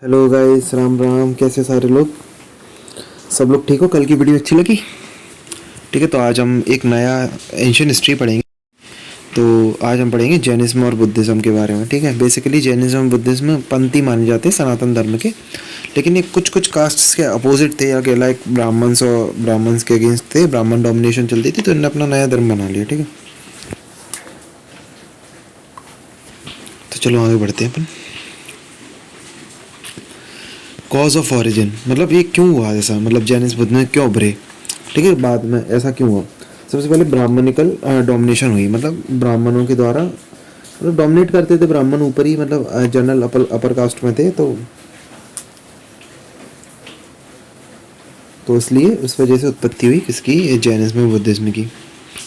Hello guys, Ram Ram. कैसे सारे लोग, सब लोग ठीक हो? कल की वीडियो अच्छी लगी? ठीक है, तो आज हम एक नया एंशियंट हिस्ट्री पढ़ेंगे। तो आज हम पढ़ेंगे जैनिज्म और बुद्धिज़्म के बारे में। ठीक है, बेसिकली जैनिज्म और बुद्धिज़्म पंथी माने जाते हैं सनातन धर्म के, लेकिन ये कुछ कुछ कास्ट्स के अपोजिट थे, या के लाइक ब्राह्मण्स और ब्राह्मण्स के अगेंस्ट थे। ब्राह्मण डोमिनेशन चलती थी, तो इन्होंने अपना नया धर्म बना लिया। ठीक है, तो चलो आगे बढ़ते हैं अपन। कॉज ऑफ ऑरिजिन, मतलब ये क्यों हुआ ऐसा, मतलब जैनिज्म बुद्ध में क्यों उभरे। ठीक है, बाद में ऐसा क्यों हुआ। सबसे पहले ब्राह्मणिकल डोमिनेशन हुई, मतलब ब्राह्मणों के द्वारा मतलब डोमिनेट करते थे ब्राह्मण ऊपर ही, मतलब जनरल अपर कास्ट में थे। तो इसलिए उस वजह से उत्पत्ति हुई किसकी, जैनिज्म बुद्धिज्म की।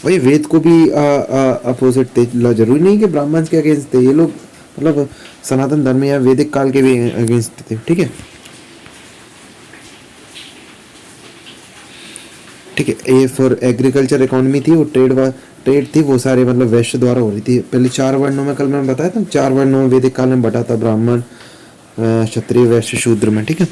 वही वेद को भी अपोजिट थे, जरूरी नहीं कि ब्राह्मण के अगेंस्ट थे ये लोग, मतलब सनातन धर्म या वैदिक काल के भी अगेंस्ट थे। ठीक है, ठीक है। ये फॉर एग्रीकल्चर इकोनॉमी थी, वो ट्रेड थी, वो सारे मतलब वैश्य द्वारा हो रही थी। पहले चार वर्णों में, कल मैंने बताया था, चार वर्णों में वैदिक काल में बटा था, ब्राह्मण क्षत्रिय वैश्य शूद्र में। ठीक है,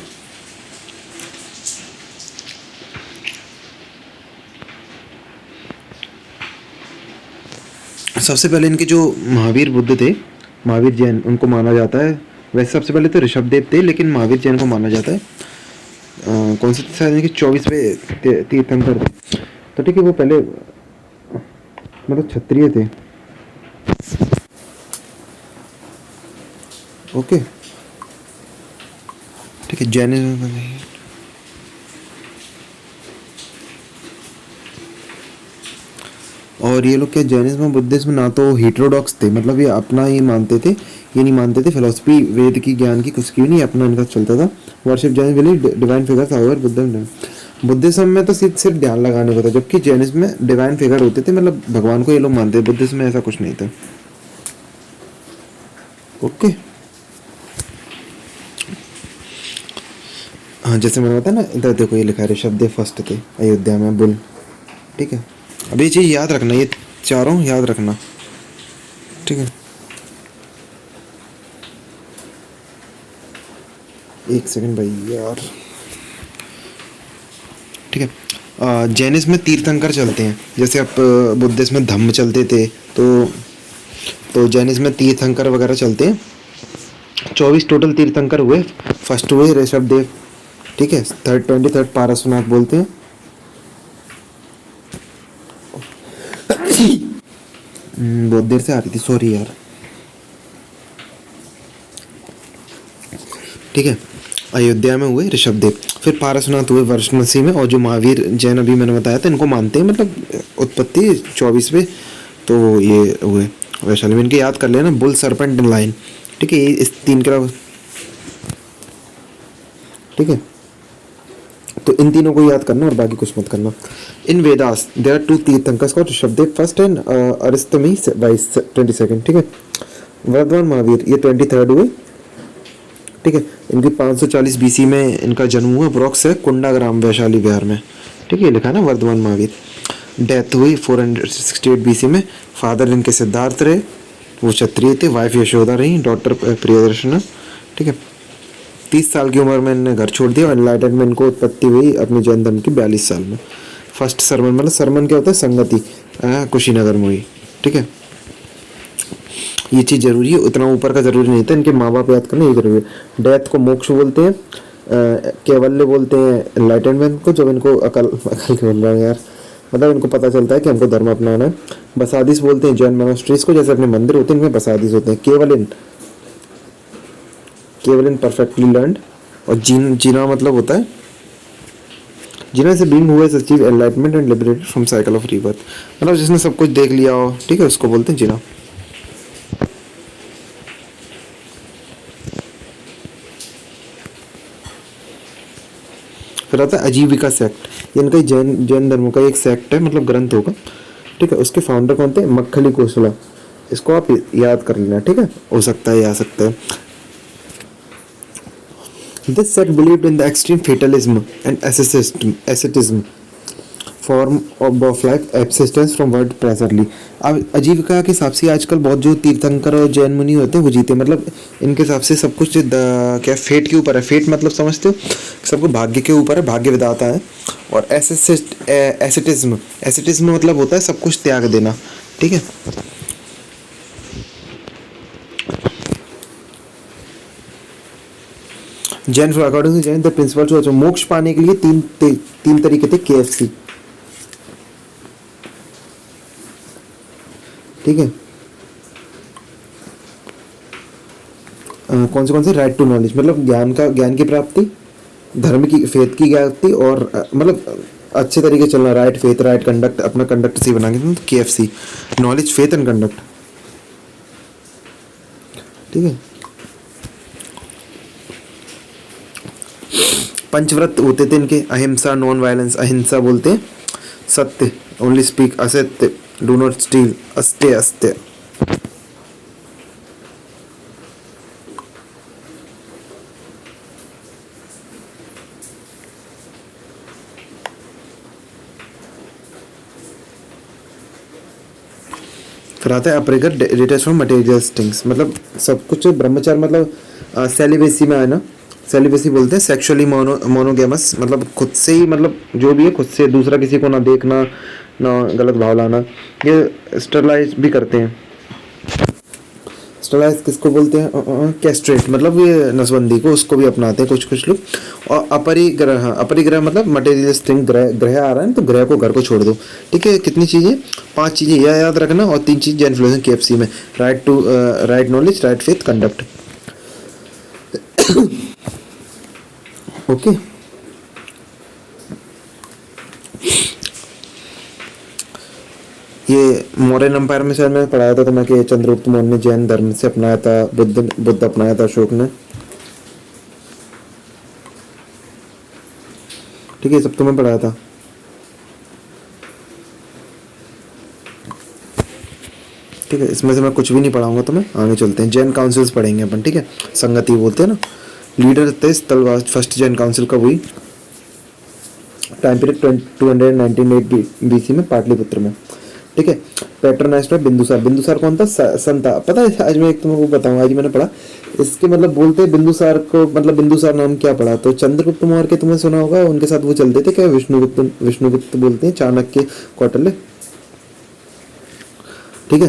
सबसे पहले इनके जो महावीर बुद्ध थे, महावीर जैन, उनको माना जाता है। वैसे सबसे पहले तो ऋषभदेव थे, लेकिन महावीर जैन को माना जाता है। कौन से शायद इनके 24वें तीर्थंकर थे। तो ठीक है, वो पहले मतलब क्षत्रिय थे। ओके, ठीक है। जैनिज्म और ये लोग क्या, जैनिज्म बुद्धिज्म ना तो हेटेरोडॉक्स थे, मतलब ये अपना ही मानते थे, ये नहीं मानते थे फिलोसफी वेद की, ज्ञान की, कुछ की भी नहीं, अपना इनका चलता था। Worship Jain believe divine figures, however Buddhism में तो सिर्फ ध्यान लगाने को था, जबकि जैनिज्म में डिवाइन फिगर होते थे, मतलब भगवान को ये लोग मानते थे। बुद्धिज्म में ऐसा कुछ नहीं था। ओके, हाँ, जैसे मैंने बताया ना, इधर देखो ये लिखा है ऋषभदेव फर्स्ट थे अयोध्या में, बुल। ठीक है, अब ये चीज़ याद रखना, ये चारों याद रखना। ठीक है, एक सेकंड भाई यार। ठीक है, जैनिज्म में तीर्थंकर चलते हैं, जैसे अब बुद्धिज्म में धम्म चलते थे, तो जैनिज्म में तीर्थंकर वगैरह चलते हैं। 24 टोटल तीर्थंकर हुए। फर्स्ट हुए ऋषभदेव। ठीक है, 23rd पारसनाथ बोलते हैं। बहुत देर से आ रही थी, सॉरी यार। ठीक है, अयोध्या में हुए ऋषभदेव, फिर पारसनाथ हुए वाराणसी में, और जो महावीर जैन अभी मैंने बताया था, इनको मानते हैं, मतलब उत्पत्ति 24वें, तो ये हुए वैशाली में। इनके याद कर लेना, बुल, सरपेंट एंड लाइन। ठीक है, ये इस तीन का। ठीक है, तो इन तीनों को याद करना और बाकी कुछ मत करना। In Vedas there are two tirthankars called Rishabhdev first and अरिस्तमी बाई 22nd। ठीक है, वर्धमान महावीर ये 23rd हुए। ठीक है, इनकी 540 BC में इनका जन्म हुआ। अप्रोक्स है कुंडाग्राम, वैशाली बिहार में। ठीक है, ये लिखा है ना वर्धमान महावीर। डेथ हुई 468 BC में। फादर इनके सिद्धार्थ रहे, वो क्षत्रिय थे। वाइफ यशोदा रही, डॉटर प्रियदर्शना। ठीक है, 30 साल की उम्र में इन्होंने घर छोड़ दिया, और एनलाइटनमेंट को उत्पत्ति हुई अपने जैन धर्म की 42 साल में। फर्स्ट सरमन, मतलब सरमन क्या होता है, संगति, कुशीनगर में हुई। ठीक है, ये चीज़ जरूरी है, उतना ऊपर का जरूरी नहीं था। इनके माँ बाप याद करना ये जरूरी है। डेथ को मोक्ष बोलते हैं, कैवल्य बोलते हैं एनलाइटनमेंट को, जब इनको अकल अकल खेल रहा है यार, मतलब इनको पता चलता है कि हमको धर्म अपनाना है। बसादिस बोलते हैं जैन मोनास्ट्रीज को, जैसे अपने मंदिर होते हैं इनमें बसादिस होते हैं। केवल इन परफेक्टली लर्नड। और जीना मतलब होता है, जिन्हें से बीइंग हुए achieve enlightenment and liberated from cycle of rebirth, मतलब जिसने सब कुछ देख लिया हो। ठीक है, उसको बोलते हैं जीना। फिर आता है आजीविका सेक्ट, ये इनका जैन धर्म का एक सेक्ट है, मतलब ग्रंथ होगा। ठीक है, उसके फाउंडर कौन थे, मक्खली कोसला। इसको आप याद कर लेना। ठीक है, हो सकता है, आ सकता है। This sect believed in the extreme fatalism and asceticism. Form of life abstinence from world pleasurely. अब आजीविका के हिसाब से आजकल बहुत जो तीर्थंकर और जैन मुनि होते हैं वो जीते, मतलब इनके हिसाब से सब कुछ क्या फेट के ऊपर है। फेट मतलब समझते हो, सब कुछ भाग्य के ऊपर है, भाग्य विधाता है। और एसेटिज्म, एसेटिज्म मतलब होता है सब कुछ त्याग देना, ठीक है। Jain according to Jain the principle to मोक्ष पाने के लिए तीन तरीके थे KFC, ठीक है। कौन से राइट टू नॉलेज मतलब ज्ञान की प्राप्ति, धर्म की फेथ की प्राप्ति, और मतलब अच्छे तरीके से चलना, राइट फेथ राइट कंडक्ट, अपना कंडक्ट सही बना के, तो KFC knowledge faith and conduct, ठीक है। पंचव्रत होते थे इनके, अहिंसा नॉन वायलेंस, अहिंसा बोलते हैं, सत्य ओनली स्पीक, असत्य डू नॉट स्टील, अस्त्य अस्त्य। फिर आता है अपरिग्रह डिटेच फ्रॉम मटेरियल थिंग्स, मतलब सब कुछ ब्रह्मचार्य मतलब सेलिबेसी में है ना, सेलिबेसी बोलते हैं सेक्सुअली मोनोगेमस, मतलब खुद से ही, मतलब जो भी है खुद से, दूसरा किसी को ना देखना ना गलत भाव लाना। ये स्टरलाइज भी करते हैं। स्टरलाइज किसको बोलते हैं? कैस्ट्रेट, मतलब ये नसबंदी को, उसको भी अपनाते हैं कुछ कुछ लोग। और अपरिग्रह, अपरिग्रह मतलब मटेरियलिस्ट थिंग, ग्रह आ रहा है तो ग्रह को घर को छोड़ दो, ठीक है। कितनी चीज़ें? 5 चीज़ें यह याद रखना, और 3 चीज़ जैन फिलोसफी KFC में, right knowledge, right faith, conduct, okay. ये मौर्यन एम्पायर में शायद मैंने पढ़ाया था तुम्हें कि चंद्रगुप्त मौर्य ने जैन धर्म से अपनाया था, बुद्ध अपनाया था अशोक ने, ठीक है। सब तुम्हें पढ़ाया था, ठीक है। इसमें से मैं कुछ भी नहीं पढ़ाऊंगा तुम्हें, आगे चलते हैं। जैन काउंसिल्स पढ़ेंगे अपन, ठीक है। संगति बोलते हैं ना। लीडर थे तलवार, फर्स्ट जैन काउंसिल का वही, टाइम पीरियड 298 BC में पाटलिपुत्र में, ठीक है। Patronised bye Bindusara. बिंदुसार कौन था? संता। पता है आज मैं एक तुमको बताऊंगा, आज मैंने पढ़ा इसके मतलब बोलते हैं बिंदुसार को, मतलब बिंदुसार नाम क्या पड़ा, तो चंद्रगुप्त मौर्य के तुमने सुना होगा, उनके साथ वो चलते थे क्या, विष्णुगुप्त बोलते हैं, चाणक्य, कौटिल्य, ठीक है।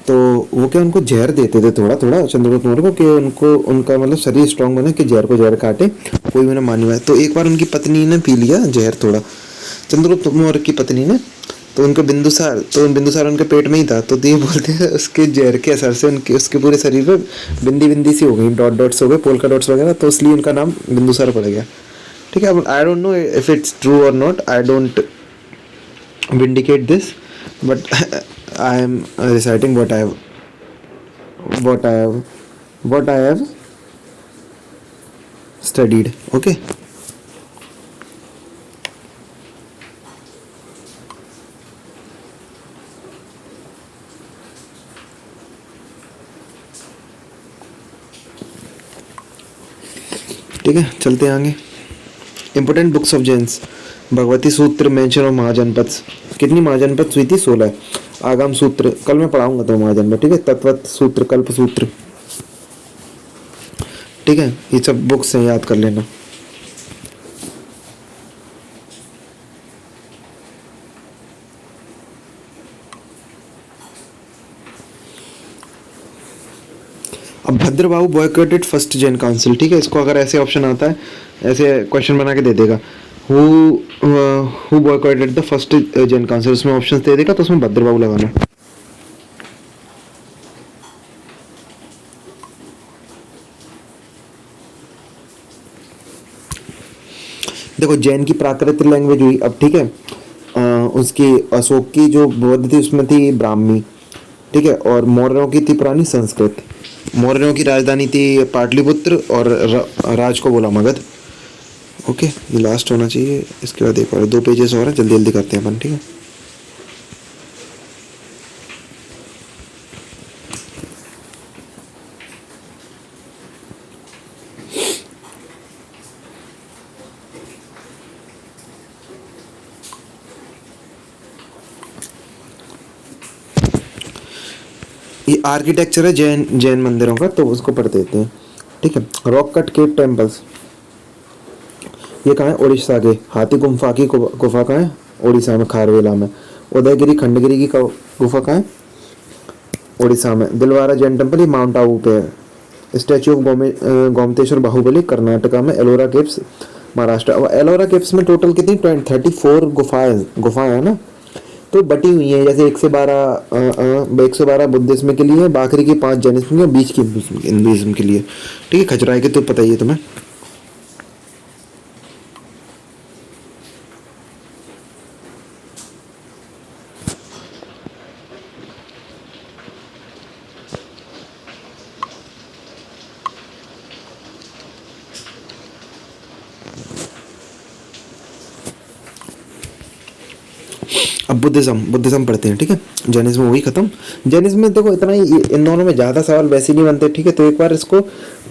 तो वो क्या उनको जहर देते थे थोड़ा थोड़ा चंद्रगुप्त मौर्य को, कि उनको उनका मतलब शरीर स्ट्रांग बने, कि जहर को जहर काटे, कोई मैंने मानी हुआ है। तो एक बार उनकी पत्नी ने पी लिया जहर थोड़ा, चंद्रगुप्त मौर्य की पत्नी ने, तो उनको बिंदुसार उनके पेट में ही था, तो ये बोलते हैं उसके जहर के असर से उनके उसके पूरे शरीर पे बिंदी बिंदी सी हो गई, डॉट्स हो गए, पोल्का डॉट्स वगैरह, तो इसलिए उनका नाम बिंदुसार पड़ गया, ठीक है। अब I don't know if it's true और not, I don't vindicate this, but I am reciting what I have studied, okay। ठीक है, चलते हैं आगे। Important books of Jains, Bhagwati सूत्र, मेंशन ऑफ महाजनपद। कितनी महाजनपद हुई थी? 16। आगम सूत्र कल मैं पढ़ाऊंगा तो महाजनपद, ठीक है। तत्वत सूत्र, कल्प सूत्र, ठीक है। ये सब बुक्स हैं, याद कर लेना। अब Bhadrabahu boycotted first Jan council, ठीक है। इसको अगर ऐसे ऑप्शन आता है, ऐसे क्वेश्चन बना के दे देगा, who boycotted the first Jan council, उसमें ऑप्शंस दे देगा, तो उसमें भद्रबाहु लगाना। देखो जैन की प्राकृत लैंग्वेज हुई, अब ठीक है। उसकी अशोक की जो बौद्ध थी उसमें थी ब्राह्मी, ठीक है। और मौर्यों की थी पुरानी संस्कृत। मौर्यों की राजधानी थी पाटलिपुत्र, और राज को बोला मगध, ओके। ये लास्ट होना चाहिए, इसके बाद एक और 2 पेजेस और हैं, जल्दी जल्दी करते हैं अपन, ठीक है। ये आर्किटेक्चर है जैन जैन मंदिरों का, तो उसको पढ़ देते हैं। ठीक है, रॉक कट केव टेम्पल्स, ये कहाँ है? उड़ीसा के। हाथी गुम्फा की गुफा कहाँ है? उड़ीसा में, खारवेला में। उदयगिरी खंडगिरी की गुफा कहाँ है? उड़ीसा में। दिलवारा जैन टेम्पल, ये माउंट आबू पे है। स्टैचू ऑफ गोमतेश्वर बाहुबली कर्नाटका में। एलोरा केव्स महाराष्ट्र। अब एलोरा केव्स में टोटल कितनी 34 गुफाएं है ना, तो बटी हुई है, जैसे 112 बुद्धिज्म के लिए, बाकी की 5 जैनिज्म के, बीच की हिंदुइज्म के लिए। ठीक है, खजुराहो के तो पता ही है तुम्हें। अब बुद्धिज्म पढ़ते हैं। ठीक है, जैनिज्म वही खत्म। जैनिज्म में देखो इतना ही, इन दोनों में ज़्यादा सवाल वैसे नहीं बनते। ठीक है, तो एक बार इसको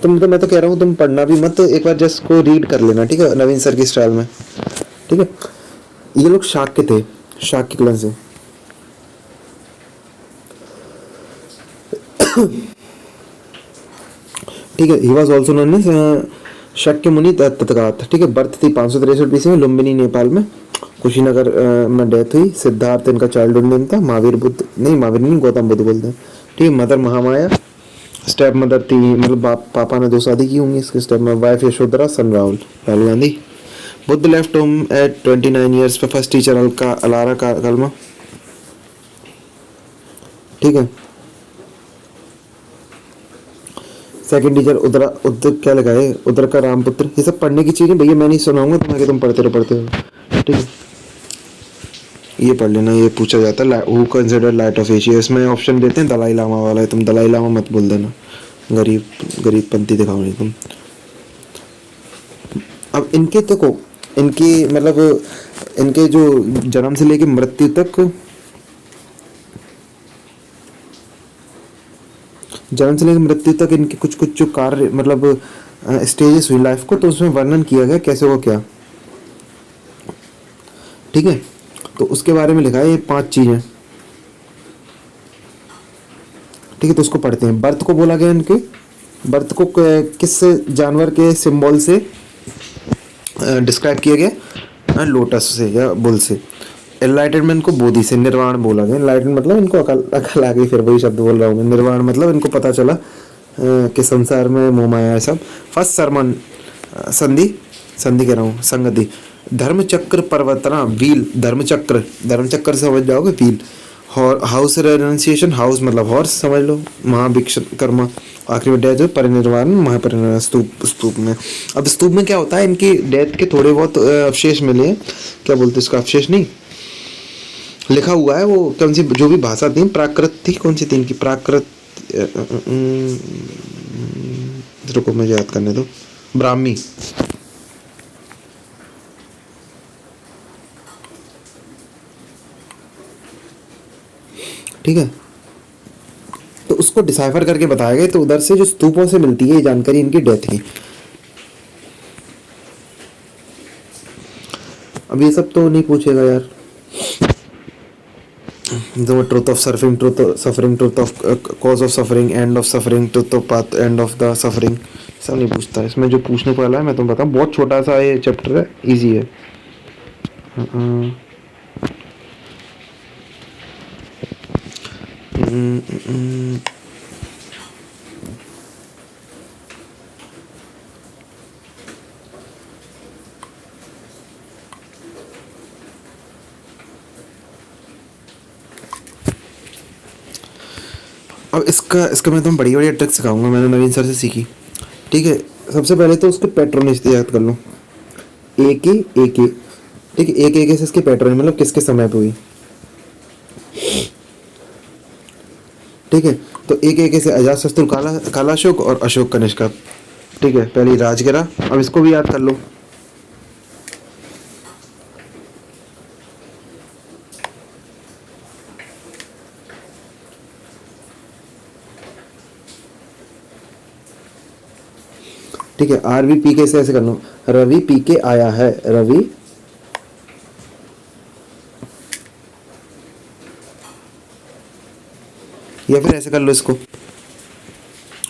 मैं तो कह रहा हूँ तुम पढ़ना भी मत, तो एक बार जस्ट को रीड कर लेना। ठीक है, नवीन सर की स्टाइल में। ठीक है, ये लोग शाक्य थे, शाक्य क्लन से। ठीक है, he was also known as Shakyamuni Tathagata. ठीक है, बर्थ थी 563 BC में लुम्बिनी नेपाल में। कुशीनगर में डेथ हुई। सिद्धार्थ इनका चाइल्डहुड नेम था। महावीर नहीं, गौतम बुद्ध बोलते हैं। ठीक है, मदर महामाया। स्टेप मदर थी, मतलब पापा ने 2 शादी की होंगी इसके स्टेप में। Wife Yashodhara, son Rahul Gandhi. Buddha left home at 29 years पे। First teacher Alara Kalama. ठीक है, सेकंड टीचर उद्र क्या लगाए, उद्र का रामपुत्र। ये सब पढ़ने की चीजें भैया मैं नहीं सुनाऊंगा तुम्हें, तुम पढ़ते रहो। ठीक है, ये पढ़ लेना, ये पूछा जाता है who consider light of Asia. इसमें ऑप्शन देते हैं दलाई लामा वाला है, तुम दलाई लामा मत बोल देना, गरीब पंथी दिखाओ नहीं तुम। अब इनके देखो, इनकी मतलब इनके जो जन्म से लेके मृत्यु तक, इनके कुछ कुछ जो कार्य मतलब स्टेजेस हुई लाइफ को, तो उसमें वर्णन किया गया कैसे वो क्या। ठीक है, तो उसके बारे में लिखा है ये 5 चीजें। ठीक है, तो उसको पढ़ते हैं। बर्थ को बोला गया, इनके बर्थ को किस जानवर के सिंबल से डिस्क्राइब किया गया? लोटस से या बुल से। एनलाइटनमेंट को बोधि से, निर्वाण बोला गया। एनलाइटन मतलब इनको अकल आ गई, फिर वही शब्द बोल रहा हूँ मैं। निर्वाण मतलब इनको पता चला कि संसार में मोह माया है सब। फर्स्ट सरमन संधि कह रहा हूँ, संगति। धर्मचक्र प्रवर्तना, व्हील। धर्मचक्र समझ जाओगे, व्हील। हाउस रेनसिएशन, हाउस मतलब हॉर्स समझ लो। महाभिक्षकर्मा, आखिरी में डेथ, परिनिर्वाण, महापरिनिर्वाण। स्तूप में, अब स्तूप में क्या होता है, इनकी डेथ के थोड़े बहुत अवशेष मिले हैं। क्या बोलते हैं इसका, अवशेष नहीं, लिखा हुआ है। वो कौन सी जो भी भाषा थी, प्राकृत थी, कौन सी थी इनकी, प्राकृत, रुको मुझे याद करने दो, ब्राह्मी। ठीक है, तो उसको डिसाइफर करके बताया गया। तो उधर से जो स्तूपों से मिलती है ये जानकारी इनकी डेथ की। अब ये सब तो नहीं पूछेगा यार, the truth of suffering, truth of cause of suffering, end of suffering, truth of path, end of the suffering, सब नहीं पूछता। इसमें जो पूछने को वाला है मैं तुम्हें बताऊँ, बहुत छोटा सा ये चैप्टर है, इजी है। अब इसका मैं तुम्हें बढ़िया ट्रिक सिखाऊंगा, मैंने नवीन सर से सीखी। ठीक है, सबसे पहले तो उसके पैट्रोनेज याद कर लो। एक ही ठीक है, एक से इसके पैट्रोनेज मतलब किसके समय पे हुई। ठीक है, तो एक से अजातशत्रु, काला अशोक और अशोक कनिष्क। ठीक है, पहली राजगिरा। अब इसको भी याद कर लो। ठीक है, RVPK से ऐसे कर लो, रवि PK आया है, रवि या फिर ऐसे कर लो इसको,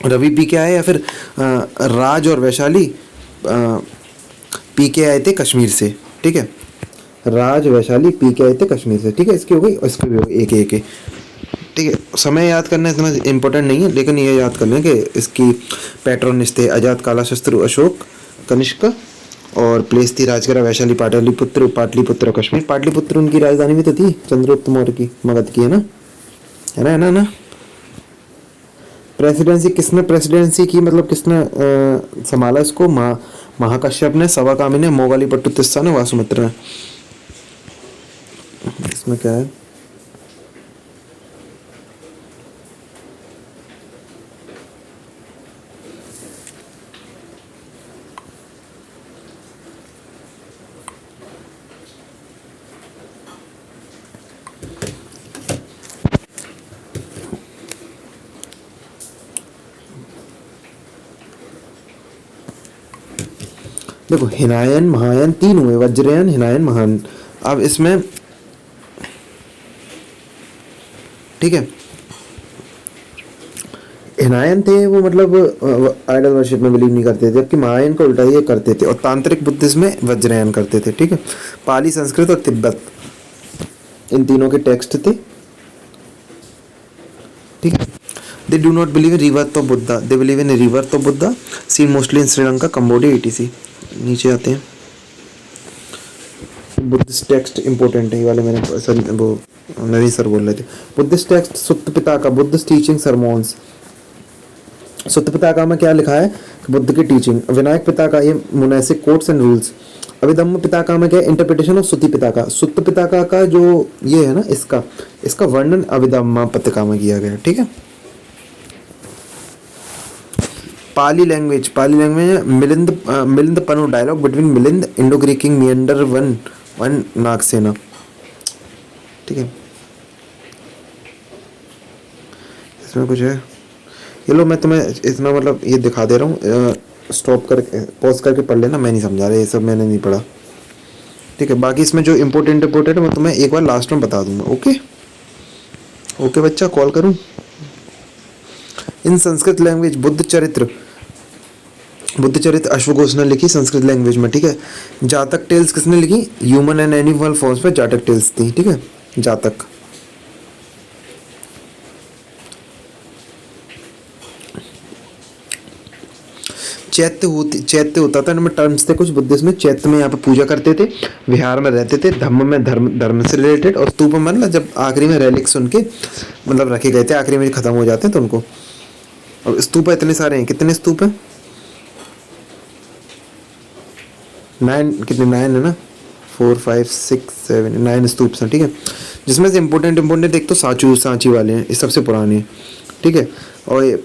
रवि पी के आए, या फिर राज और वैशाली पी के आए थे कश्मीर से, ठीक है, राज वैशाली पी के आए थे कश्मीर से, ठीक है, इसकी हो गई और इसकी भी हो गई, एक एक, ठीक है। समय याद करना इतना इम्पोर्टेंट नहीं है, लेकिन ये याद करना है कि इसकी पैट्रोनिस्ट थे अजात, काला शत्रु, अशोक, कनिष्क, और प्लेस थी राजगढ़, वैशाली, पाटलिपुत्र, पाटलिपुत्र, कश्मीर। पाटलिपुत्र उनकी राजधानी भी तो थी चंद्रगुप्त मौर्य की, मगध की, है ना, है ना, है ना, ना। प्रेसिडेंसी किसने प्रेसिडेंसी की, मतलब किसने संभाला इसको, महाकश्यप ने, सवाकामी ने, मोगालीपट्टु तिस्सा ने, वासुमित्र ने। इसमें क्या है, देखो हिनायन महायन तीन हुए, वज्रयान, हिनायन, महान। अब इसमें ठीक है, हिनायन थे वो मतलब आइडल वर्शिप में बिलीव नहीं करते थे, जबकि महायान को उल्टा ये करते थे, और तांत्रिक बुद्धिज्म में वज्रयान करते थे, ठीक है। पाली, संस्कृत और तिब्बत, इन तीनों के टेक्स्ट थे, ठीक है। They do not believe in rebirth of Buddha, they believe in rebirth of Buddha, seen mostly in Sri Lanka, Cambodia, ETC. नीचे आते हैं, बुद्धिस्ट टेक्स्ट इंपॉर्टेंट है, ये वाले मैंने सर वो नरी सर बोल रहे थे। बुद्धिस्ट टेक्स्ट सुत्त पिताका, बुद्धिस्ट टीचिंग सरमोन्स। सुत्त पिताका में क्या लिखा है, बुद्ध की टीचिंग। विनायक पिताका ये मुनासिक कोड्स एंड रूल्स। अभिधम्म पिताका में क्या, इंटरप्रिटेशन ऑफ सुत्ति पिताका। सुत्त पिताका का जो ये है ना, इसका वर्णन अभिधम्मा पिताका में किया गया, ठीक है। Pali language Milind Panha, dialogue between Milind, Indo greek king Menander one Nagasena, ठीक है। इसमें कुछ है, ये लो मैं तुम्हें इतना मतलब ये दिखा दे रहा हूँ, स्टॉप करके पॉज करके पढ़ लेना, मैं नहीं समझा रहा, ये सब मैंने नहीं पढ़ा, ठीक है। बाकी इसमें जो इम्पोर्टेंट है मैं तुम्हें एक बार लास्ट में बता दूंगा, ओके ओके बच्चा, कॉल करूँ। इन संस्कृत लैंग्वेज बुद्ध चरित्र अश्वघोष ने लिखी संस्कृत लैंग्वेज में, ठीक है। जातक टेल्स किसने लिखी, ह्यूमन एंड एनिमल फॉर्म्स में जातक टेल्स थी, ठीक है, जातक। चैत्य होता था, इनमें टर्म्स थे कुछ बुद्धिस्ट में। चैत्य में यहाँ पे पूजा करते थे, विहार में रहते थे, धम्म में धर्म से रिलेटेड, और स्तूप में मतलब जब आखिरी में रेलिक्स उनके मतलब रखे गए थे, आखिरी में खत्म हो जाते हैं तो उनको। और स्तूप इतने सारे हैं, कितने स्तूप हैं, 9 है ना, 4 5 6 7 9 स्तूप्स हैं, ठीक है। जिसमें से इम्पोर्टेंट एक तो सांची वाले हैं, ये सबसे पुराने हैं, ठीक है। और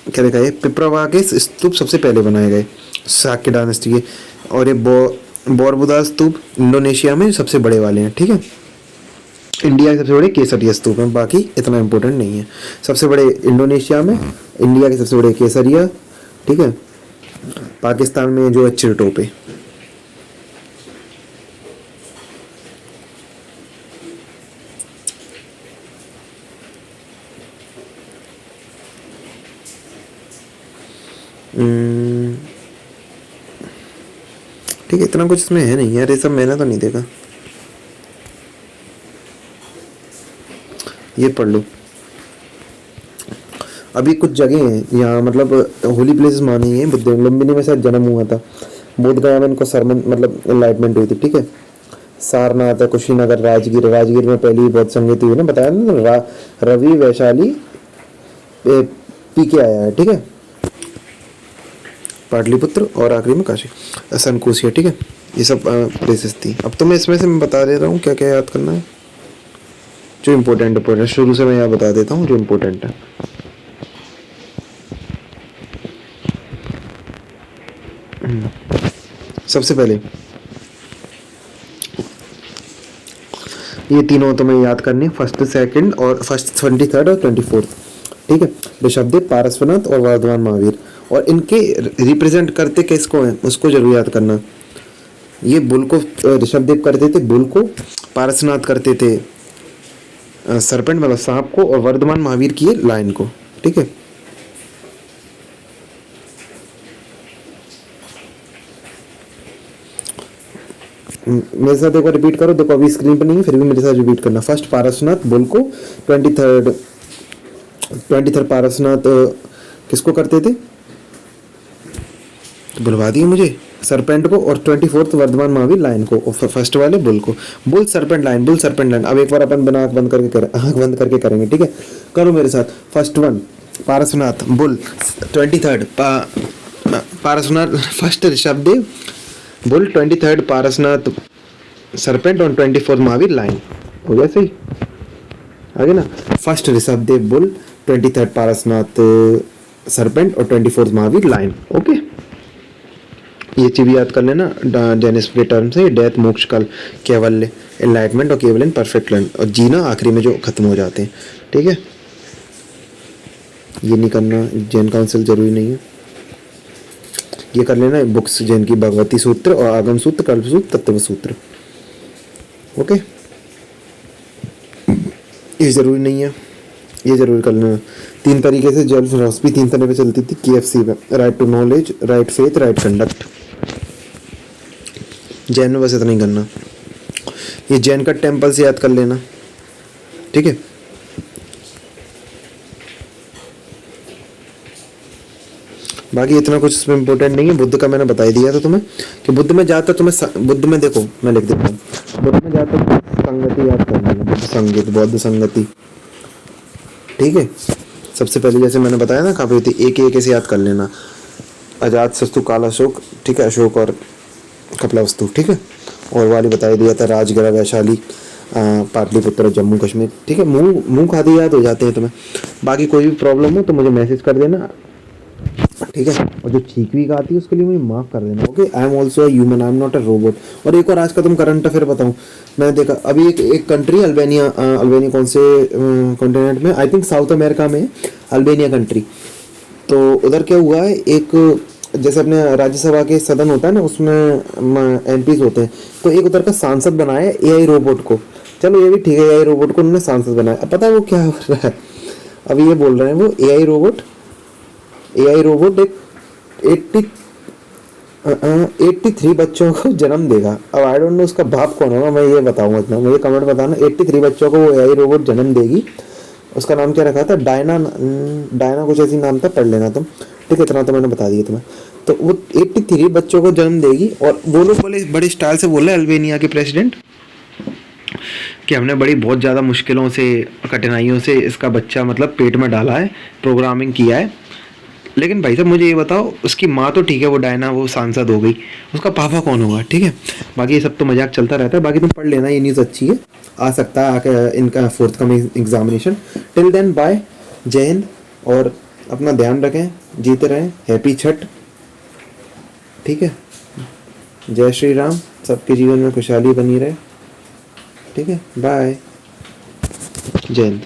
क्या लिखा है, पिपरवा के स्तूप सबसे पहले बनाए गए, शाक्य डायनेस्टी के। और ये बोरबुदा स्तूप इंडोनेशिया में सबसे बड़े वाले हैं, ठीक है। इंडिया के सबसे बड़े केसरिया स्तूप हैं, बाकी इतना इम्पोर्टेंट नहीं है। सबसे बड़े इंडोनेशिया में, इंडिया के सबसे बड़े केसरिया, ठीक है। पाकिस्तान में जो है चिरटोपे। ठीक है, इतना कुछ इसमें है नहीं यार, ये सब मैंने तो नहीं देखा, ये पढ़ लो। अभी कुछ जगह हैं यहाँ मतलब होली प्लेसेस मानी है बुद्ध, लुम्बिनी में शायद जन्म हुआ था, बोधगया में इनको सरमन मतलब एनलाइटमेंट हुई थी, ठीक है। सारनाथ, कुशीनगर, राजगीर में पहली बौद्ध संगति हुई ना, बताया ना, रवि वैशाली पी के आया है, ठीक है। पाटलिपुत्र और आखिरी में काशी संकोशिया, ठीक है। ये सब प्लेसेस थी। अब तो मैं इसमें से मैं बता दे रहा हूँ क्या क्या याद करना है, जो इम्पोर्टेंट शुरू से मैं यहाँ बता देता हूँ जो इम्पोर्टेंट है। सबसे पहले ये तीनों तुम्हें याद करने, फर्स्ट सेकंड और फर्स्ट 23 और 24, ठीक है। ऋषभदेव, पारसवनाथ और वर्धमान महावीर, और इनके रिप्रेजेंट करते किसको हैं उसको जरूर याद करना। ये बुल को ऋषभदेव करते थे, बुल को। पारसनाथ करते थे सरपेंट मतलब सांप को और वर्धमान महावीर की लाइन को, ठीक है। मेरे साथ एक बार रिपीट करो, देखो अभी स्क्रीन पर नहीं है फिर भी मेरे साथ रिपीट करना। फर्स्ट पारसनाथ बुल को, 23rd पारसनाथ किसको करते थे, तो बुलवा दिए मुझे सरपेंट को, और 24th वर्धमान महावीर लाइन को, और फर्स्ट वाले बुल को। Bull serpent line, bull serpent line. अब एक बार अपन बिना आंख बंद करके करेंगे, ठीक है। करो मेरे साथ। First one Parasnath bull, 23rd Parasnath first Rishabhdev bull, 23rd Parasnath serpent और 24th महावीर लाइन। हो गया सही, आगे ना। First Rishabhdev bull, 23rd Parasnath serpent और 24th महावीर लाइन। ओके, ये चीज भी याद कर लेना जेनिस के टर्म से, डेथ, मोक्ष काल, कैवल्य, एनलाइटमेंट और केवल इन परफेक्ट लैंड, और जीना आखिरी में जो खत्म हो जाते हैं, ठीक है। ये नहीं करना, जैन काउंसिल जरूरी नहीं है। ये कर लेना बुक्स जैन की, भगवती सूत्र और आगम सूत्र, कल्प सूत्र, तत्व सूत्र। ओके, ये जरूरी नहीं है, ये जरूर कर लेना। 3 तरीके से जैन फिलॉसफी 3 तरह पे चलती थी KFC में, right to knowledge, right faith, right conduct. Jain में बस इतना ही करना। ये जैन का टेम्पल से याद कर लेना, ठीक है। बाकी इतना कुछ इसमें इंपॉर्टेंट नहीं है। बुद्ध का मैंने बता ही दिया था तुम्हें कि बुद्ध में ज़्यादातर तुम्हें, बुद्ध में देखो मैं लिख देता हूँ, बुद्ध में ज़्यादातर संगति याद कर लेना, बुद्ध संगीत, बौद्ध संगति, ठीक है। सबसे पहले जैसे मैंने बताया ना, काफ़ी थी, एक ऐसे याद कर लेना। अजात शत्रु, काला अशोक, ठीक है, अशोक और कपिला वस्तु, ठीक है। और वाली बता दिया था, राजगृह, वैशाली, पाटलिपुत्र, जम्मू कश्मीर, ठीक है। मुंह खाते याद हो जाते हैं तुम्हें। बाकी कोई भी प्रॉब्लम हो तो मुझे मैसेज कर देना, ठीक है। और जो छींक भी आती है उसके लिए मुझे माफ़ कर देना। Okay, I am also human, I am not a robot. और एक और आज का तुम करंट अफेयर बताऊँ, मैंने देखा अभी एक कंट्री अल्बानिया, अल्बानिया कौन से कॉन्टिनेंट में, आई थिंक साउथ अमेरिका में, अल्बानिया कंट्री। तो उधर क्या हुआ है, एक जैसे अपने राज्यसभा के सदन होता है ना, उसमें MPs होते हैं, तो एक उधर का सांसद बनाया है AI रोबोट को। चलो ये भी ठीक है, AI रोबोट को उन्होंने सांसद बनाया। अब पता है वो क्या हो रहा है, अभी ये बोल रहे हैं वो AI रोबोट एक 83 बच्चों को जन्म देगा। अब आई डोंट नो उसका बाप कौन होगा, मैं ये बताऊंगा इतना, मुझे कमेंट बताना। 83 बच्चों को वो AI रोबोट जन्म देगी। उसका नाम क्या रखा था, डायना कुछ ऐसी नाम था, पढ़ लेना तुम, ठीक है। इतना तो मैंने बता दिया तुम्हें। तो वो 83 बच्चों को जन्म देगी, और वो लोग बड़े स्टाइल से बोल रहे हैं अल्बानिया के प्रेसिडेंट कि हमने बहुत ज़्यादा मुश्किलों से, कठिनाइयों से इसका बच्चा मतलब पेट में डाला है, प्रोग्रामिंग किया है। लेकिन भाई साहब मुझे ये बताओ, उसकी माँ तो ठीक है, वो डायना वो सांसद हो गई, उसका पापा कौन होगा, ठीक है। बाकी ये सब तो मजाक चलता रहता है। बाकी तुम पढ़ लेना, ये न्यूज़ अच्छी है, आ सकता है आके इनका forthcoming examination. Till then bye, जय हिंद, और अपना ध्यान रखें, जीते रहें, हैप्पी छठ, ठीक है। जय श्री राम, सबके जीवन में खुशहाली बनी रहे, ठीक है। बाय, जय हिंद।